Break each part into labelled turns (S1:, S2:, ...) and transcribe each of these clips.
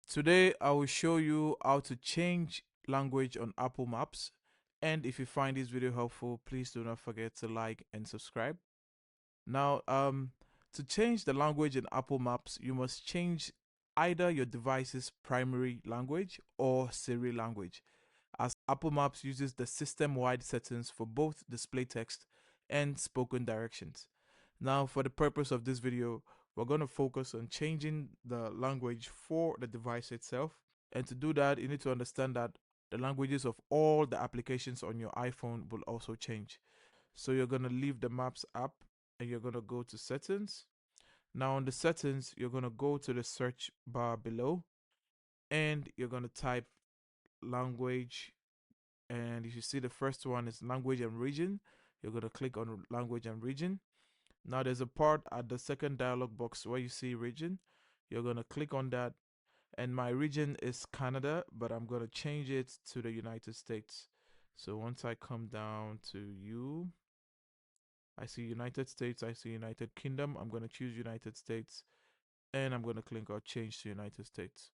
S1: Today I will show you how to change language on Apple Maps. And if you find this video helpful, please do not forget to like and subscribe. Now, to change the language in Apple Maps, you must change either your device's primary language or Siri language, as Apple Maps uses the system-wide settings for both display text and spoken directions. Now, for the purpose of this video, we're going to focus on changing the language for the device itself. And to do that, you need to understand that the languages of all the applications on your iPhone will also change. So you're going to leave the Maps app and you're going to go to settings. Now, on the settings, you're going to go to the search bar below and you're going to type language. And if you see the first one is language and region, you're going to click on language and region. Now there's a part at the second dialog box where you see region. You're going to click on that, and my region is Canada, but I'm going to change it to the United States. So once I come down to you, I see United States, I see United Kingdom. I'm going to choose United States, and I'm going to click on change to United States.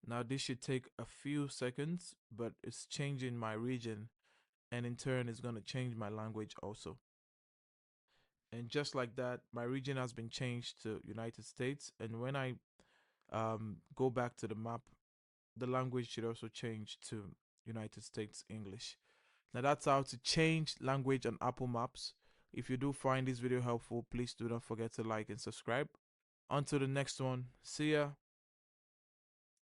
S1: Now this should take a few seconds, but it's changing my region, and in turn it's going to change my language also. And just like that, my region has been changed to United States. And when I go back to the map, the language should also change to United States English. Now that's how to change language on Apple Maps. If you do find this video helpful, please do not forget to like and subscribe. Until the next one, see ya.